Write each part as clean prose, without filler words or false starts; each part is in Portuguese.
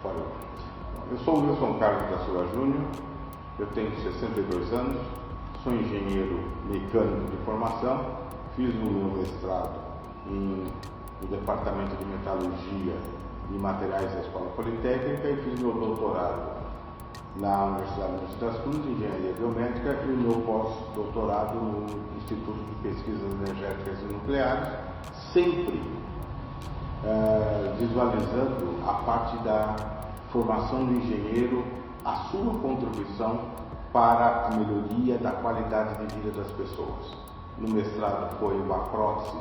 Parou. Eu sou o Wilson Carlos da Silva Júnior, eu tenho 62 anos, sou engenheiro mecânico de formação, fiz o meu mestrado no Departamento de Metalurgia e Materiais da Escola Politécnica e fiz meu doutorado na Universidade de Mogi das Cruzes, em Engenharia Biomédica, e o meu pós-doutorado no Instituto de Pesquisas Energéticas e Nucleares, sempre visualizando a parte da formação do engenheiro, a sua contribuição para a melhoria da qualidade de vida das pessoas. No mestrado foi uma prótese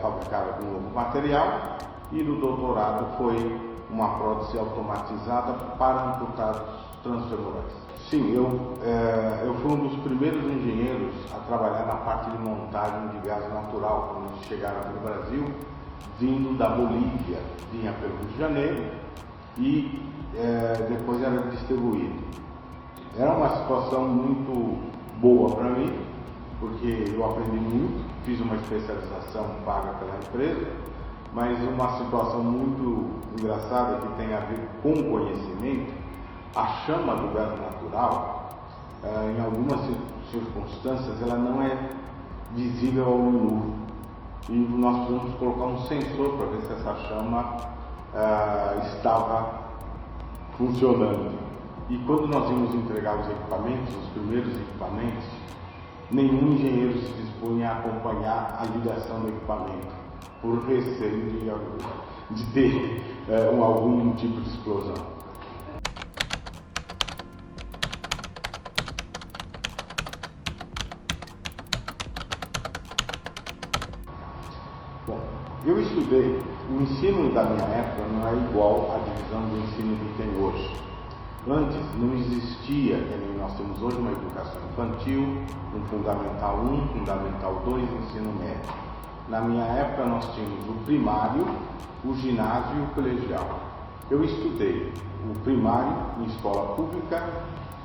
fabricada com novo material e no doutorado foi uma prótese automatizada para amputados transfemorais. Sim, eu fui um dos primeiros engenheiros a trabalhar na parte de montagem de gás natural quando eles chegaram aqui no Brasil, vindo da Bolívia, vinha pelo Rio de Janeiro e depois era distribuído. Era uma situação muito boa para mim, porque eu aprendi muito, fiz uma especialização paga pela empresa, mas uma situação muito engraçada que tem a ver com conhecimento. A chama do gás natural, em algumas circunstâncias, ela não é visível ao olho nu. E nós precisamos colocar um sensor para ver se essa chama estava funcionando. E quando nós íamos entregar os equipamentos, os primeiros equipamentos, nenhum engenheiro se dispunha a acompanhar a ligação do equipamento, por receio de ter algum tipo de explosão. Bom, eu estudei, o ensino da minha época não é igual à divisão do ensino que tem hoje. Antes não existia, que nem nós temos hoje, uma educação infantil, um Fundamental 1, Fundamental 2 e ensino médio. Na minha época nós tínhamos o primário, o ginásio e o colegial. Eu estudei o primário em escola pública,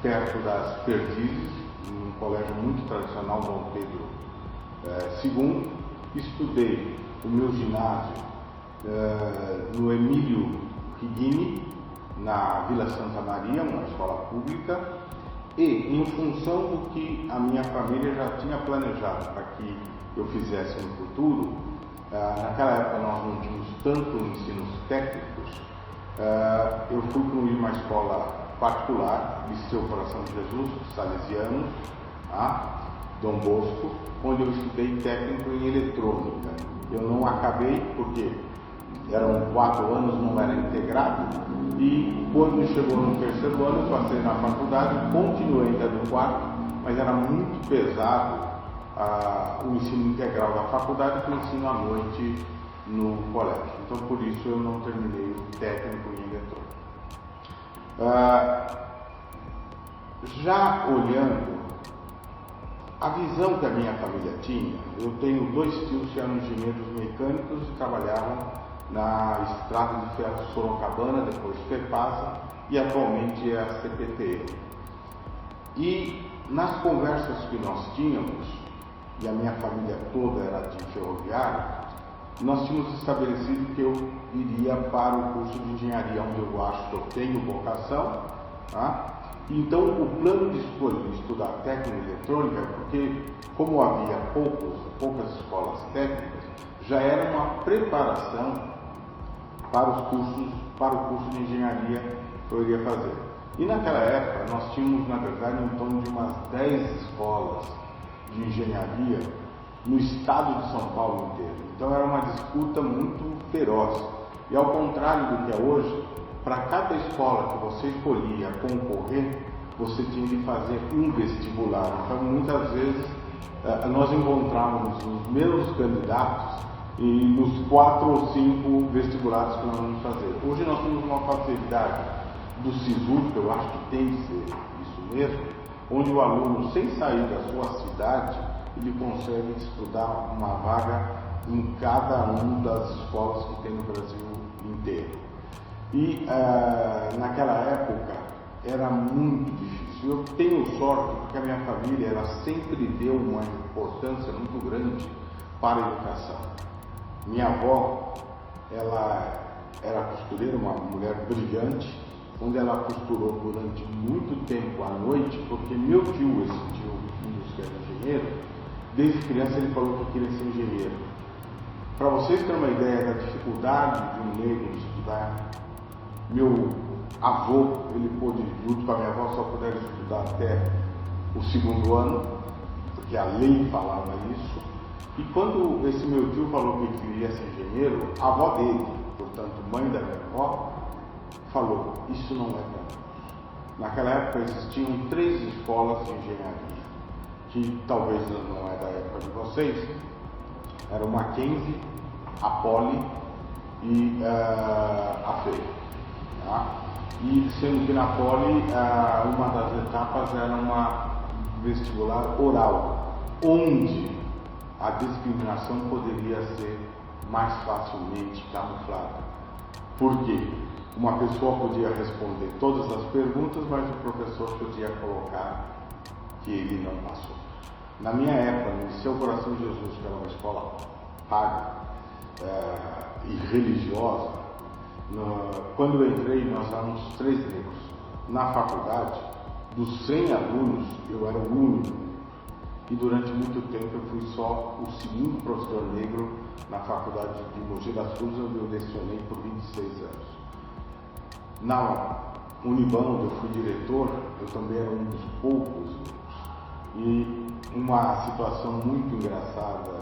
perto das Perdizes, num colégio muito tradicional, Dom Pedro II. Estudei o meu ginásio no Emílio Rigini, na Vila Santa Maria, uma escola pública, e em função do que a minha família já tinha planejado para que eu fizesse no futuro, naquela época nós não tínhamos tanto ensinos técnicos, eu fui para uma escola particular, Liceu Coração de Jesus, salesiano, Dom Bosco, onde eu estudei técnico em eletrônica. Eu não acabei porque eram 4 anos, não era integrado, e quando chegou no 3º ano, eu passei na faculdade, continuei ainda no 4º, mas era muito pesado o ensino integral da faculdade que o ensino à noite no colégio. Então, por isso, eu não terminei o técnico em eletrônica. Já olhando a visão que a minha família tinha, eu tenho 2 tios que eram engenheiros mecânicos e trabalhavam na Estrada de Ferro Sorocabana, depois FEPASA e atualmente é a CPTM. E nas conversas que nós tínhamos, e a minha família toda era de ferroviário, nós tínhamos estabelecido que eu iria para o curso de engenharia, onde eu acho que eu tenho vocação. Então, o plano de escolha de estudar técnica eletrônica, porque como havia poucas escolas técnicas, já era uma preparação para o curso de engenharia que eu iria fazer. E naquela época nós tínhamos, na verdade, em torno de umas 10 escolas de engenharia no estado de São Paulo inteiro. Então era uma disputa muito feroz. E ao contrário do que é hoje, para cada escola que você escolhia concorrer, você tinha de fazer um vestibular. Então muitas vezes nós encontrávamos os mesmos candidatos e nos 4 ou 5 vestibulares que nós vamos fazer. Hoje nós temos uma facilidade do SISU, que eu acho que tem que ser isso mesmo, onde o aluno, sem sair da sua cidade, ele consegue disputar uma vaga em cada uma das escolas que tem no Brasil inteiro. E naquela época era muito difícil. Eu tenho sorte porque a minha família ela sempre deu uma importância muito grande para a educação. Minha avó, ela era costureira, uma mulher brilhante, onde ela costurou durante muito tempo à noite, porque meu tio, esse tio, um dos que era engenheiro, desde criança ele falou que queria ser engenheiro. Para vocês terem uma ideia da dificuldade de um negro estudar, meu avô, ele pôde, junto com a minha avó, só puderam estudar até o 2º ano, porque a lei falava isso. E quando esse meu tio falou que queria ser engenheiro, a avó dele, portanto, mãe da minha avó, falou, isso não é para nós. Naquela época existiam 3 escolas de engenharia, que talvez não é da época de vocês, era o Mackenzie, a Poli e a FEI. Tá? E sendo que na Poli, uma das etapas era uma vestibular oral, onde a discriminação poderia ser mais facilmente camuflada. Por quê? Uma pessoa podia responder todas as perguntas, mas o professor podia colocar que ele não passou. Na minha época, no Liceu Coração de Jesus, que era uma escola paga e religiosa, quando eu entrei, nós éramos 3 negros. Na faculdade, dos 100 alunos, eu era o único. E durante muito tempo eu fui só o 2º professor negro na faculdade de Mogi das Cruzes, onde eu lecionei por 26 anos. Na Uniban, onde eu fui diretor, eu também era um dos poucos negros. E uma situação muito engraçada,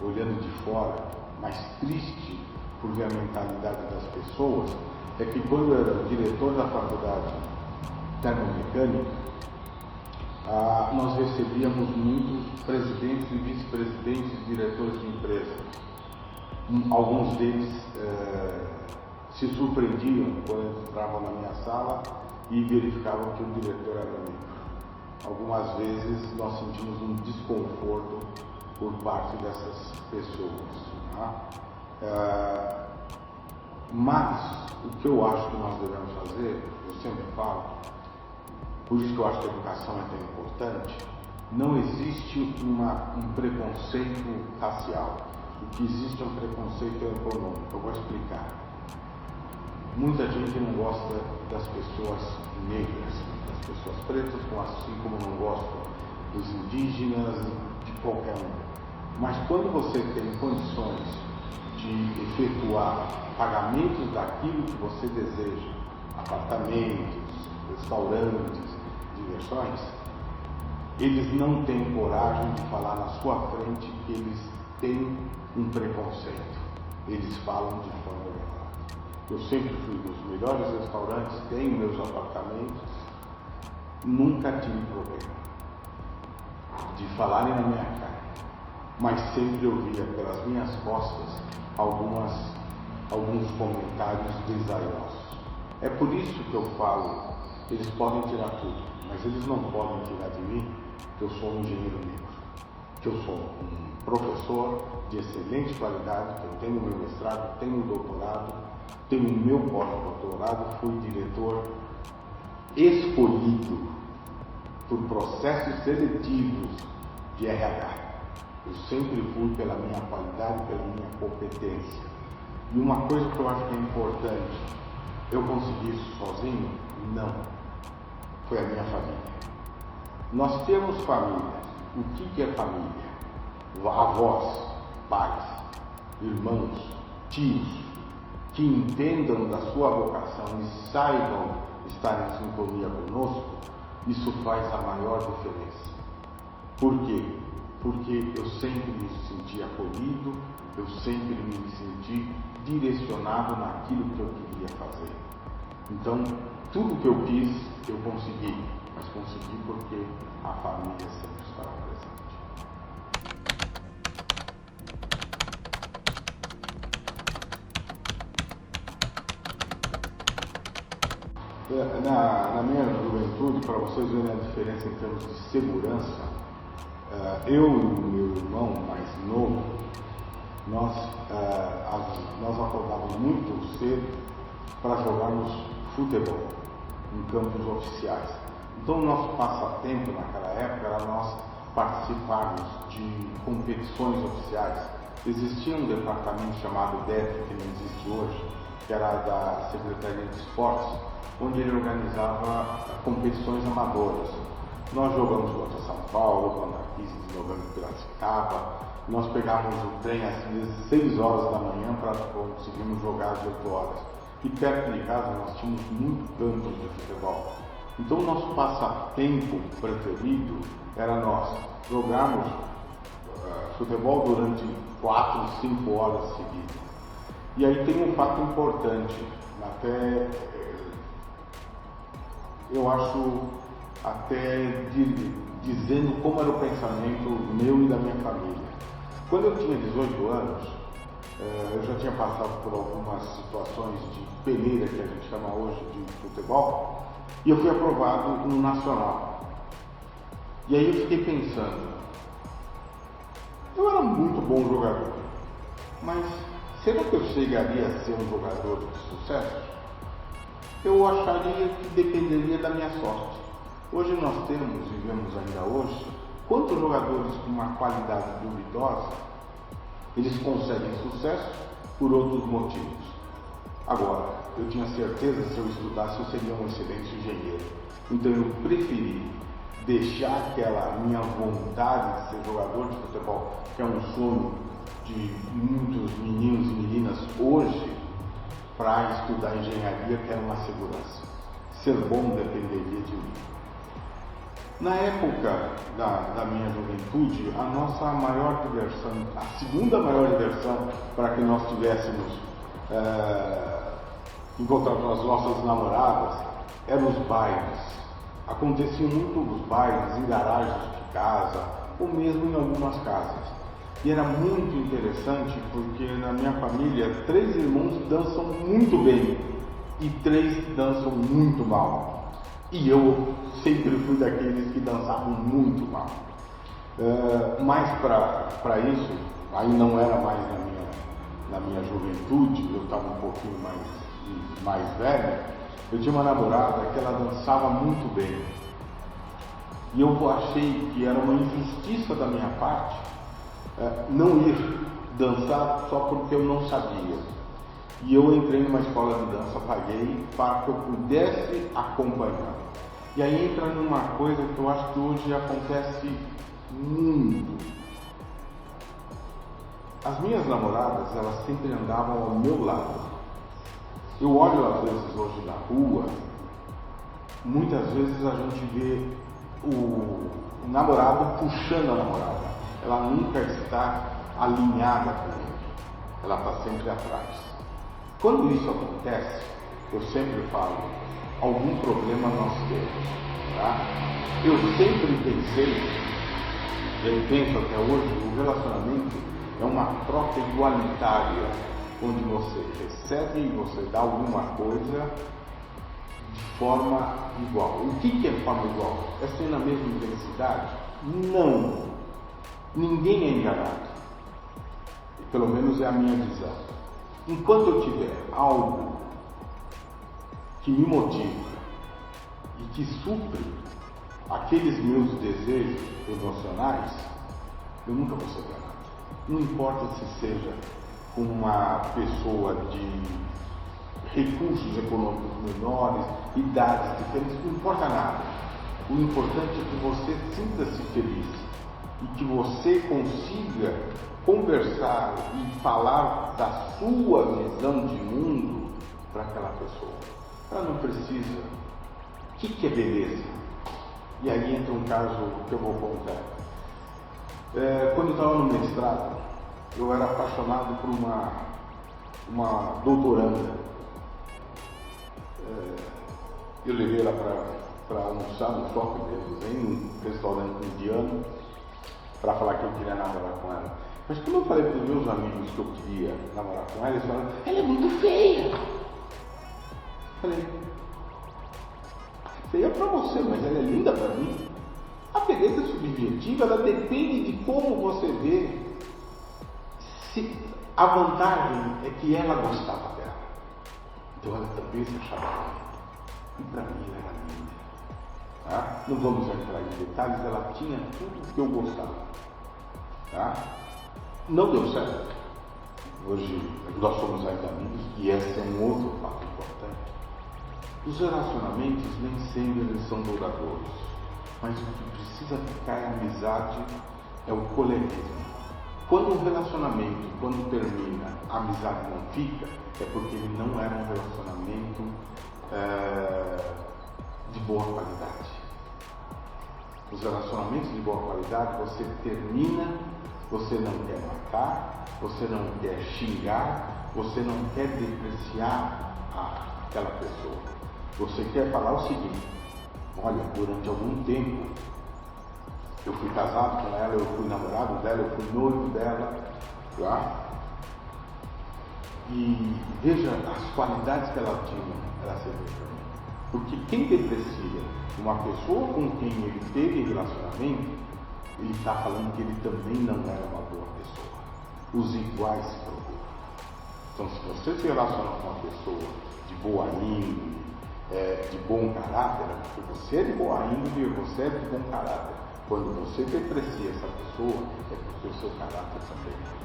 olhando de fora, mas triste por ver a mentalidade das pessoas, é que quando eu era diretor da faculdade termomecânica, nós recebíamos muitos presidentes e vice-presidentes, diretores de empresas. Alguns deles se surpreendiam quando entravam na minha sala e verificavam que o diretor era negro. Algumas vezes nós sentimos um desconforto por parte dessas pessoas. Tá? Mas o que eu acho que nós devemos fazer, eu sempre falo, por isso que eu acho que a educação é tão importante, não existe um preconceito racial. O que existe é um preconceito econômico. Eu vou explicar. Muita gente não gosta das pessoas negras, das pessoas pretas, assim como não gosta dos indígenas, de qualquer um. Mas quando você tem condições de efetuar pagamentos daquilo que você deseja, apartamentos, restaurantes, diversões, eles não têm coragem de falar na sua frente que eles têm um preconceito. Eles falam de forma errada. Eu sempre fui dos melhores restaurantes, tenho meus apartamentos, nunca tive problema de falarem na minha cara, mas sempre eu via pelas minhas costas alguns comentários desairosos. É por isso que eu falo, eles podem tirar tudo, mas eles não podem tirar de mim que eu sou um engenheiro negro, que eu sou um professor de excelente qualidade, que eu tenho meu mestrado, tenho um doutorado, tenho o meu pós-doutorado, fui diretor escolhido por processos seletivos de RH. Eu sempre fui pela minha qualidade, pela minha competência. E uma coisa que eu acho que é importante, eu consegui isso sozinho? Não. Foi a minha família. Nós temos família. O que é família? Avós, pais, irmãos, tios, que entendam da sua vocação e saibam estar em sintonia conosco, isso faz a maior diferença. Por quê? Porque eu sempre me senti acolhido, eu sempre me senti direcionado naquilo que eu queria fazer. Então, tudo que eu quis, eu consegui, mas consegui porque a família sempre estava presente. Na minha juventude, para vocês verem a diferença em termos de segurança, eu e o meu irmão mais novo, nós acordávamos muito cedo para jogarmos futebol em campos oficiais. Então o nosso passatempo naquela época era nós participarmos de competições oficiais. Existia um departamento chamado DEF, que não existe hoje, que era da Secretaria de Esportes, onde ele organizava competições amadoras. Nós jogamos contra São Paulo, contra 15 de novembro de Piracicaba. Nós pegávamos o trem às vezes 6 horas da manhã para conseguirmos jogar às 8 horas. E perto de casa nós tínhamos muitos campos de futebol. Então o nosso passatempo preferido era nós jogarmos futebol durante 4, 5 horas seguidas. E aí tem um fato importante, até eu acho, até dizendo como era o pensamento meu e da minha família. Quando eu tinha 18 anos, eu já tinha passado por algumas situações de peneira, que a gente chama hoje de futebol, e eu fui aprovado no Nacional. E aí eu fiquei pensando, eu era muito bom jogador, mas será que eu chegaria a ser um jogador de sucesso? Eu acharia que dependeria da minha sorte. Hoje nós temos, e vemos ainda hoje, quantos jogadores com uma qualidade duvidosa, eles conseguem sucesso por outros motivos. Agora, eu tinha certeza que se eu estudasse eu seria um excelente engenheiro. Então eu preferi deixar aquela minha vontade de ser jogador de futebol, que é um sonho de muitos meninos e meninas hoje, para estudar engenharia, que era uma segurança. Ser bom dependeria de mim. Na época da minha juventude, a nossa maior diversão, a segunda maior diversão para que nós tivéssemos encontrado as nossas namoradas, eram os bailes. Aconteciam muito os bailes em garagens de casa, ou mesmo em algumas casas. E era muito interessante porque na minha família 3 irmãos dançam muito bem e 3 dançam muito mal. E eu sempre fui daqueles que dançavam muito mal. Mas para isso, aí não era mais na minha juventude, eu estava um pouquinho mais velho, eu tinha uma namorada que ela dançava muito bem. E eu achei que era uma injustiça da minha parte não ir dançar só porque eu não sabia. E eu entrei numa escola de dança, paguei para que eu pudesse acompanhar. E aí entra numa coisa que eu acho que hoje acontece muito. As minhas namoradas, elas sempre andavam ao meu lado. Eu olho às vezes hoje na rua, muitas vezes a gente vê o namorado puxando a namorada. Ela nunca está alinhada com ele, ela está sempre atrás. Quando isso acontece, eu sempre falo, algum problema nós temos, tá? Eu sempre pensei, eu penso até hoje, o relacionamento é uma troca igualitária, onde você recebe e você dá alguma coisa de forma igual. O que é forma igual? É ser na mesma intensidade? Não. Ninguém é enganado. Pelo menos é a minha visão. Enquanto eu tiver algo que me motiva e que supre aqueles meus desejos emocionais, eu nunca vou ser enganado. Não importa se seja uma pessoa de recursos econômicos menores, idades diferentes, não importa nada. O importante é que você sinta-se feliz e que você consiga conversar e falar da sua visão de mundo para aquela pessoa. Ela não precisa. O que é beleza? E aí entra um caso que eu vou contar. Quando eu estava no mestrado, eu era apaixonado por uma doutoranda. Eu levei ela para almoçar no shopping deles, em um restaurante indiano, para falar que eu queria namorar com ela. Mas quando eu falei para os meus amigos que eu queria namorar com ela, eles falaram, ela é muito feia. Eu falei, feia para você, mas ela é linda para mim. A beleza subjetiva, ela depende de como você vê. A vantagem é que ela gostava dela. Então ela também se achava bonita. E para mim ela era linda. Tá? Não vamos entrar em detalhes, ela tinha tudo que eu gostava. Tá? Não deu certo. hoje nós somos ainda amigos, e esse é um outro fato importante. Os relacionamentos nem sempre eles são duradouros, mas o que precisa ficar é a amizade, é o coleguismo. Quando um relacionamento, quando termina, a amizade não fica, é porque ele não era um relacionamento de boa qualidade. Os relacionamentos de boa qualidade, você termina, você não quer matar, você não quer xingar, você não quer depreciar aquela pessoa. Você quer falar o seguinte: olha, durante algum tempo eu fui casado com ela, eu fui namorado dela, eu fui noivo dela, tá? E veja as qualidades que ela tinha, ela serviu para mim. Porque quem deprecia uma pessoa com quem ele teve relacionamento, ele está falando que ele também não era uma boa pessoa. Os iguais se procuram. Então, se você se relaciona com uma pessoa de boa índole, de bom caráter, porque você é de boa índole e você é de bom caráter. Quando você deprecia essa pessoa, é porque o seu caráter também é.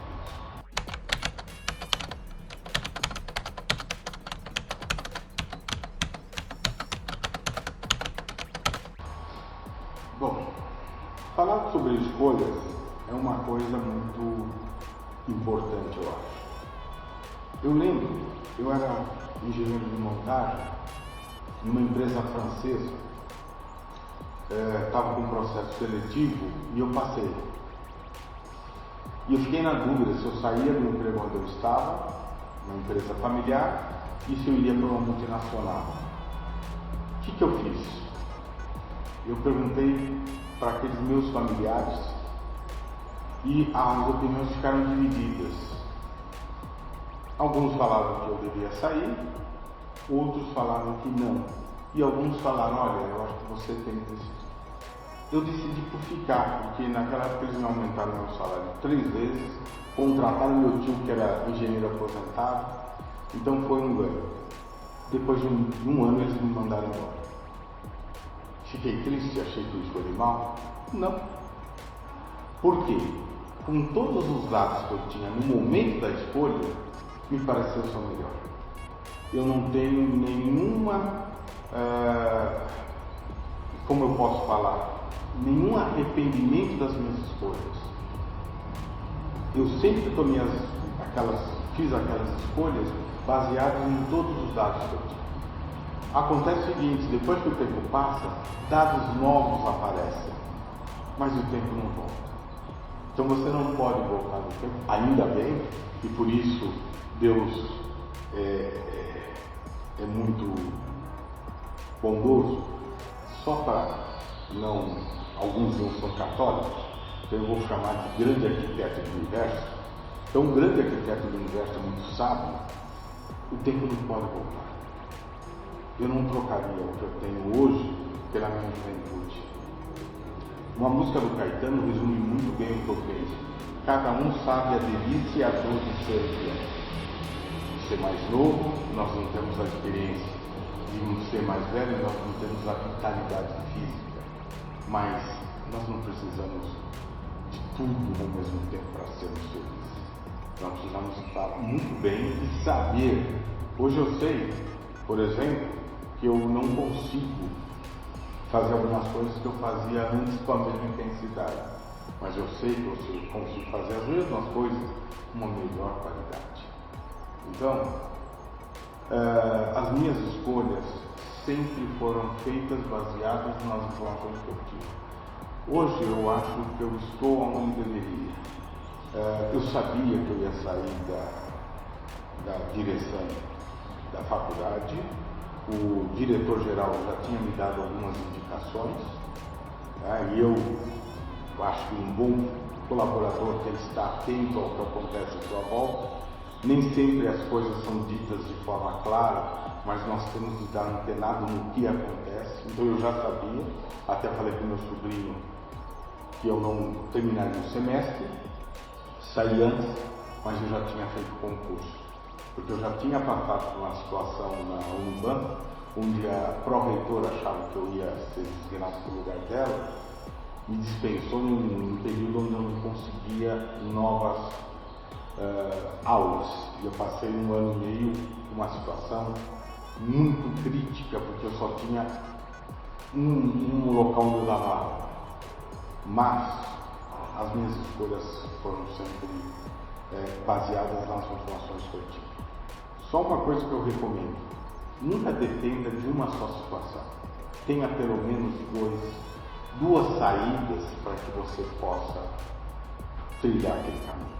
Bom, falar sobre escolhas é uma coisa muito importante, eu acho. Eu lembro, eu era engenheiro de montagem numa empresa francesa, estava com um processo seletivo e eu passei. E eu fiquei na dúvida se eu saía do emprego onde eu estava, uma empresa familiar, e se eu iria para uma multinacional. O que eu fiz? Eu perguntei para aqueles meus familiares e as opiniões ficaram divididas. Alguns falaram que eu devia sair, outros falaram que não. E alguns falaram: olha, eu acho que você tem que decidir. Eu decidi por ficar, porque naquela época eles me aumentaram meu salário 3 vezes, contrataram meu tio que era engenheiro aposentado, então foi um ganho. Depois de um ano eles me mandaram embora. Fiquei triste, achei que eu escolhi mal? Não. Por quê? Com todos os dados que eu tinha no momento da escolha, me pareceu ser o melhor. Eu não tenho nenhuma, como eu posso falar, nenhum arrependimento das minhas escolhas. Eu sempre fiz aquelas escolhas baseadas em todos os dados que eu tinha. Acontece o seguinte: depois que o tempo passa, dados novos aparecem, mas o tempo não volta. Então você não pode voltar no tempo, ainda bem, e por isso Deus é muito bondoso. Só para não, alguns não são católicos, então eu vou chamar de grande arquiteto do universo. Então o grande arquiteto do universo é muito sábio. O tempo não pode voltar. Eu não trocaria o que eu tenho hoje pela minha juventude. Uma música do Caetano resume muito bem o que eu penso. Cada um sabe a delícia e a dor de ser criança. De ser mais novo, nós não temos a experiência. De ser mais velho, nós não temos a vitalidade física. Mas nós não precisamos de tudo ao mesmo tempo para sermos felizes. Nós precisamos estar muito bem e saber. Hoje eu sei, por exemplo, que eu não consigo fazer algumas coisas que eu fazia antes com a mesma intensidade, mas eu sei que eu consigo fazer as mesmas coisas com uma melhor qualidade. Então, as minhas escolhas sempre foram feitas baseadas nas informações que eu tive. Hoje eu acho que eu estou onde deveria. Eu sabia que eu ia sair da direção da faculdade. O diretor-geral já tinha me dado algumas indicações, e eu acho que um bom colaborador tem que estar atento ao que acontece à sua volta. Nem sempre as coisas são ditas de forma clara, mas nós temos de estar antenado no que acontece. Então eu já sabia, até falei para o meu sobrinho que eu não terminaria o semestre, saí antes, mas eu já tinha feito concurso. Porque eu já tinha passado por uma situação na Unibanco, onde a pró-reitora achava que eu ia ser designado para o lugar dela, me dispensou num período onde eu não conseguia aulas. Eu passei 1 ano e meio com uma situação muito crítica, porque eu só tinha um local onde eu dava aula. Mas as minhas escolhas foram sempre baseadas nas motivações que eu tinha. Só uma coisa que eu recomendo: nunca dependa de uma só situação. Tenha pelo menos duas saídas para que você possa trilhar aquele caminho.